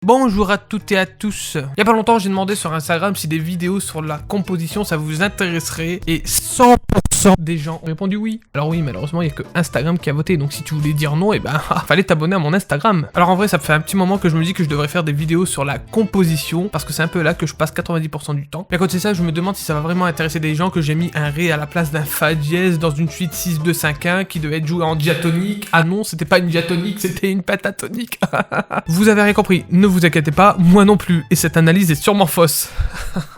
Bonjour à toutes et à tous. Il y a pas longtemps, j'ai demandé sur Instagram si des vidéos sur la composition ça vous intéresserait et 100% des gens ont répondu oui. Alors oui, malheureusement, il y a que Instagram qui a voté, donc si tu voulais dire non, fallait t'abonner à mon Instagram. Alors en vrai, ça fait un petit moment que je me dis que je devrais faire des vidéos sur la composition parce que c'est un peu là que je passe 90% du temps. Mais à côté de ça, je me demande si ça va vraiment intéresser des gens que j'ai mis un ré à la place d'un fa dièse dans une suite 6-2-5-1 qui devait être joué en diatonique. Ah non, c'était pas une diatonique, c'était une pentatonique. Vous avez rien compris, ne vous inquiétez pas, moi non plus, et cette analyse est sûrement fausse.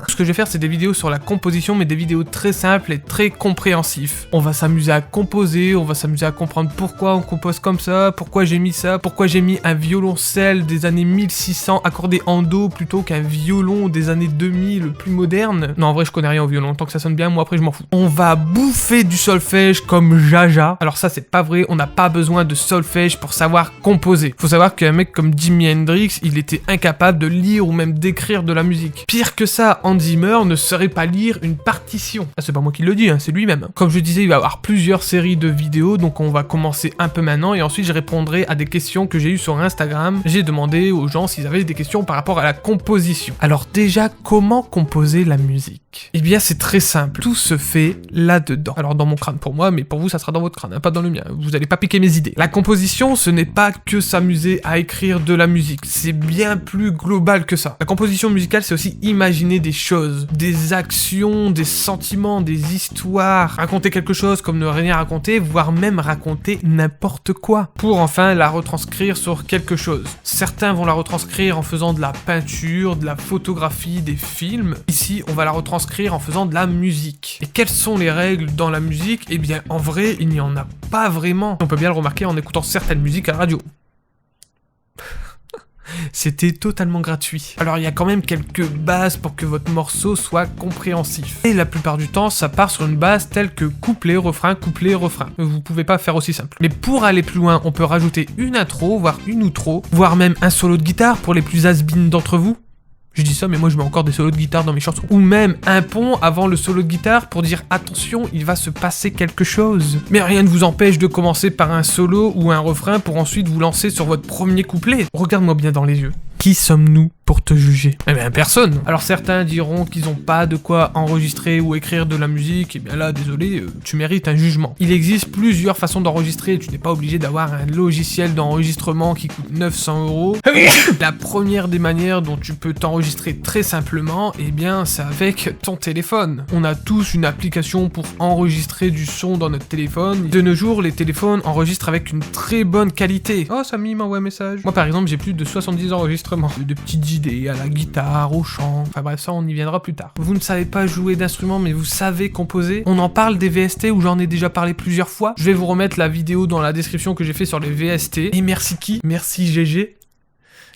Ce que je vais faire, c'est des vidéos sur la composition, mais des vidéos très simples et très compréhensives. On va s'amuser à composer, on va s'amuser à comprendre pourquoi on compose comme ça, pourquoi j'ai mis ça, pourquoi j'ai mis un violoncelle des années 1600 accordé en do plutôt qu'un violon des années 2000 plus moderne. Non, en vrai, je connais rien au violon, tant que ça sonne bien, moi après je m'en fous. On va bouffer du solfège comme Jaja. Alors ça, c'est pas vrai, on n'a pas besoin de solfège pour savoir composer. Faut savoir qu'un mec comme Jimi Hendrix, il était incapable de lire ou même d'écrire de la musique. Pire que ça, Hans Zimmer ne saurait pas lire une partition. Ah, c'est pas moi qui le dis, hein, c'est lui-même. Comme je disais, il va y avoir plusieurs séries de vidéos, donc on va commencer un peu maintenant et ensuite je répondrai à des questions que j'ai eues sur Instagram. J'ai demandé aux gens s'ils avaient des questions par rapport à la composition. Alors déjà, comment composer la musique? Eh bien, c'est très simple. Tout se fait là-dedans. Alors dans mon crâne pour moi, mais pour vous, ça sera dans votre crâne, hein, pas dans le mien. Vous allez pas piquer mes idées. La composition, ce n'est pas que s'amuser à écrire de la musique. C'est bien plus global que ça. La composition musicale, c'est aussi imaginer des choses, des actions, des sentiments, des histoires, raconter quelque chose comme ne rien raconter, voire même raconter n'importe quoi, pour enfin la retranscrire sur quelque chose. Certains vont la retranscrire en faisant de la peinture, de la photographie, des films. Ici, on va la retranscrire en faisant de la musique. Et quelles sont les règles dans la musique? Eh bien, en vrai, il n'y en a pas vraiment. On peut bien le remarquer en écoutant certaines musiques à la radio. C'était totalement gratuit. Alors il y a quand même quelques bases pour que votre morceau soit compréhensif. Et la plupart du temps, ça part sur une base telle que couplet, refrain, couplet, refrain. Vous pouvez pas faire aussi simple. Mais pour aller plus loin, on peut rajouter une intro, voire une outro, voire même un solo de guitare pour les plus has-been d'entre vous. Je dis ça, mais moi je mets encore des solos de guitare dans mes chansons. Ou même un pont avant le solo de guitare pour dire attention, il va se passer quelque chose. Mais rien ne vous empêche de commencer par un solo ou un refrain pour ensuite vous lancer sur votre premier couplet. Regarde-moi bien dans les yeux. Qui sommes-nous pour te juger? Eh bien personne. Alors certains diront qu'ils n'ont pas de quoi enregistrer ou écrire de la musique, et bien là désolé, tu mérites un jugement. Il existe plusieurs façons d'enregistrer, tu n'es pas obligé d'avoir un logiciel d'enregistrement qui coûte 900 €. La première des manières dont tu peux t'enregistrer très simplement, eh bien c'est avec ton téléphone. On a tous une application pour enregistrer du son dans notre téléphone. De nos jours, les téléphones enregistrent avec une très bonne qualité. Oh, Samy m'envoie un message. Moi par exemple, j'ai plus de 70 enregistrements. De petites idées à la guitare, au chant, enfin bref, ça on y viendra plus tard. Vous ne savez pas jouer d'instrument mais vous savez composer. On en parle des VST où j'en ai déjà parlé plusieurs fois. Je vais vous remettre la vidéo dans la description que j'ai fait sur les VST. Et merci qui? Merci GG.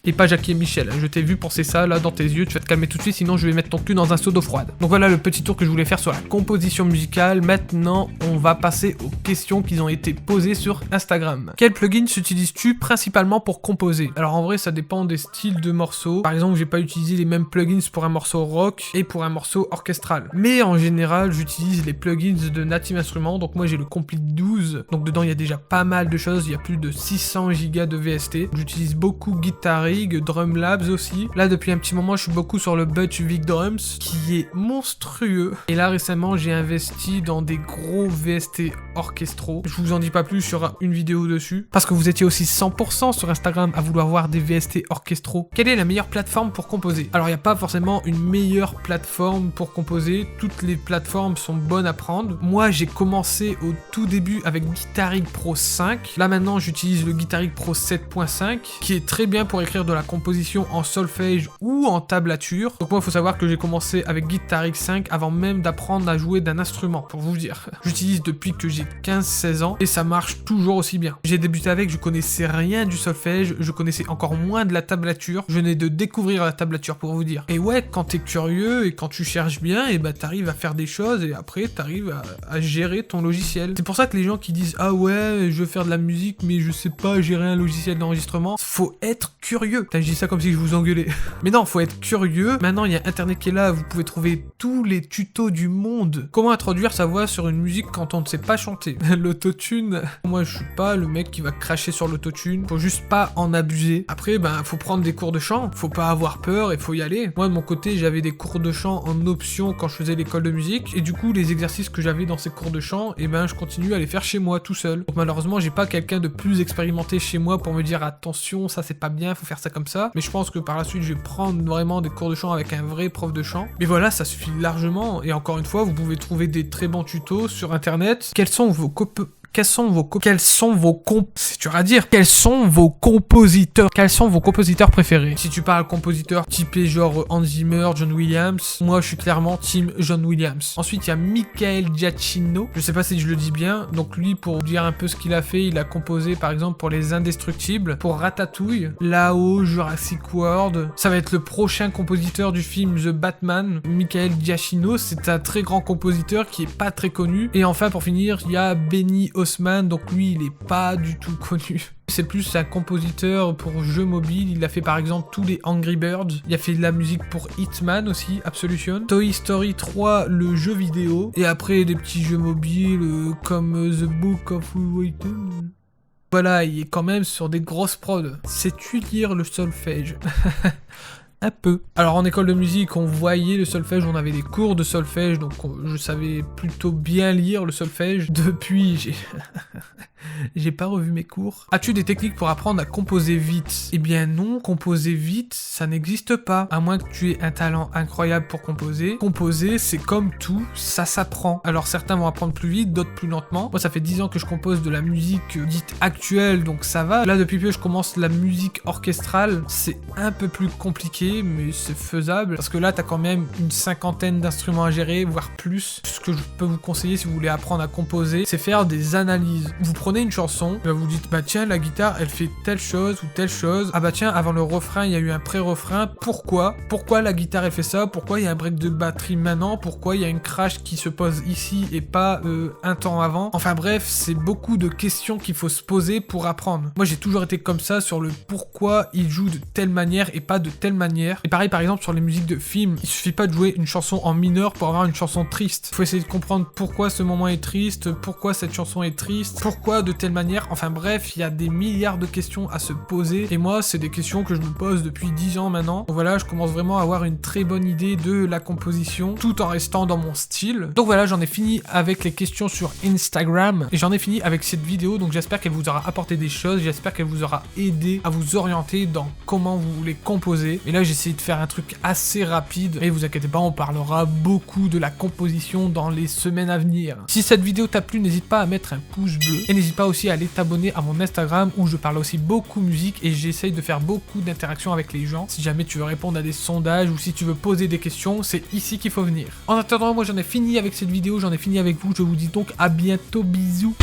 Et pas Jackie et Michel, je t'ai vu penser ça là dans tes yeux, tu vas te calmer tout de suite sinon je vais mettre ton cul dans un seau d'eau froide. Donc voilà le petit tour que je voulais faire sur la composition musicale. Maintenant on va passer aux questions qui ont été posées sur Instagram. Quel plugin utilises-tu principalement pour composer? Alors en vrai ça dépend des styles de morceaux. Par exemple j'ai pas utilisé les mêmes plugins pour un morceau rock et pour un morceau orchestral. Mais en général j'utilise les plugins de Native Instruments, donc moi j'ai le Complete 12. Donc dedans il y a déjà pas mal de choses, il y a plus de 600 Go de VST. J'utilise beaucoup Guitar Rig, Drum Labs aussi. Là depuis un petit moment je suis beaucoup sur le Butch Vig Drums qui est monstrueux. Et là récemment j'ai investi dans des gros VST orchestraux. Je vous en dis pas plus, il y aura une vidéo dessus. Parce que vous étiez aussi 100% sur Instagram à vouloir voir des VST orchestraux. Quelle est la meilleure plateforme pour composer? Alors il n'y a pas forcément une meilleure plateforme pour composer. Toutes les plateformes sont bonnes à prendre. Moi j'ai commencé au tout début avec Guitar Rig Pro 5. Là maintenant j'utilise le Guitar Rig Pro 7.5 qui est très bien pour écrire de la composition en solfège ou en tablature. Donc moi il faut savoir que j'ai commencé avec Guitar Rig 5 avant même d'apprendre à jouer d'un instrument, pour vous dire. J'utilise depuis que j'ai 15-16 ans et ça marche toujours aussi bien. J'ai débuté avec, je connaissais rien du solfège, je connaissais encore moins de la tablature, je venais de découvrir la tablature pour vous dire. Et ouais, quand t'es curieux et quand tu cherches bien, et bah t'arrives à faire des choses et après t'arrives à gérer ton logiciel. C'est pour ça que les gens qui disent ah ouais je veux faire de la musique mais je sais pas gérer un logiciel d'enregistrement, faut être curieux. curieux. Putain, je dis ça comme si je vous engueulais. Mais non, faut être curieux. Maintenant, il y a Internet qui est là, vous pouvez trouver tous les tutos du monde. Comment introduire sa voix sur une musique quand on ne sait pas chanter. L'autotune, moi je suis pas le mec qui va cracher sur l'autotune. Faut juste pas en abuser. Après, ben, faut prendre des cours de chant. Faut pas avoir peur et faut y aller. Moi, de mon côté, j'avais des cours de chant en option quand je faisais l'école de musique. Et du coup, les exercices que j'avais dans ces cours de chant, et ben, je continue à les faire chez moi tout seul. Donc malheureusement, j'ai pas quelqu'un de plus expérimenté chez moi pour me dire attention, ça c'est pas bien, faut faire ça comme ça. Mais je pense que par la suite, je vais prendre vraiment des cours de chant avec un vrai prof de chant. Mais voilà, ça suffit largement. Et encore une fois, vous pouvez trouver des très bons tutos sur internet. Quels sont vos compositeurs préférés? Si tu parles compositeur typé genre Hans Zimmer, John Williams, moi je suis clairement team John Williams. Ensuite il y a Michael Giacchino, je sais pas si je le dis bien, donc lui pour dire un peu ce qu'il a fait, il a composé par exemple pour Les Indestructibles, pour Ratatouille, Là-haut, Jurassic World, ça va être le prochain compositeur du film The Batman. Michael Giacchino, c'est un très grand compositeur qui est pas très connu. Et enfin pour finir, il y a Benny Osman, donc lui il est pas du tout connu. C'est plus un compositeur pour jeux mobiles, il a fait par exemple tous les Angry Birds, il a fait de la musique pour Hitman aussi, Absolution, Toy Story 3, le jeu vidéo, et après des petits jeux mobiles comme The Book of Waiting. Voilà, il est quand même sur des grosses prods. Sais-tu lire le solfège? Un peu. Alors en école de musique, on voyait le solfège, on avait des cours de solfège, donc je savais plutôt bien lire le solfège. Depuis, j'ai pas revu mes cours. As-tu des techniques pour apprendre à composer vite? Eh bien non, composer vite, ça n'existe pas. À moins que tu aies un talent incroyable pour composer. Composer, c'est comme tout, ça s'apprend. Alors certains vont apprendre plus vite, d'autres plus lentement. Moi, ça fait 10 ans que je compose de la musique dite actuelle, donc ça va. Là, depuis peu, je commence la musique orchestrale. C'est un peu plus compliqué, mais c'est faisable. Parce que là, t'as quand même une 50aine d'instruments à gérer, voire plus. Ce que je peux vous conseiller si vous voulez apprendre à composer, c'est faire des analyses. Vous prenez une chanson, vous dites bah tiens la guitare elle fait telle chose ou telle chose, ah bah tiens avant le refrain il y a eu un pré-refrain, pourquoi la guitare elle fait ça, pourquoi il y a un break de batterie maintenant, pourquoi il y a une crash qui se pose ici et pas un temps avant, enfin bref c'est beaucoup de questions qu'il faut se poser pour apprendre. Moi j'ai toujours été comme ça sur le pourquoi il joue de telle manière et pas de telle manière, et pareil par exemple sur les musiques de films, il suffit pas de jouer une chanson en mineur pour avoir une chanson triste, il faut essayer de comprendre pourquoi ce moment est triste, pourquoi cette chanson est triste, pourquoi de telle manière, enfin bref, il y a des milliards de questions à se poser, et moi c'est des questions que je me pose depuis 10 ans maintenant, donc voilà, je commence vraiment à avoir une très bonne idée de la composition, tout en restant dans mon style. Donc voilà, j'en ai fini avec les questions sur Instagram, et j'en ai fini avec cette vidéo, donc j'espère qu'elle vous aura apporté des choses, j'espère qu'elle vous aura aidé à vous orienter dans comment vous voulez composer, et là j'ai essayé de faire un truc assez rapide, et vous inquiétez pas, on parlera beaucoup de la composition dans les semaines à venir. Si cette vidéo t'a plu, n'hésite pas à mettre un pouce bleu, et n'hésite pas aussi à aller t'abonner à mon Instagram où je parle aussi beaucoup musique et j'essaye de faire beaucoup d'interactions avec les gens. Si jamais tu veux répondre à des sondages ou si tu veux poser des questions, c'est ici qu'il faut venir. En attendant, moi j'en ai fini avec cette vidéo, j'en ai fini avec vous, je vous dis donc à bientôt, bisous.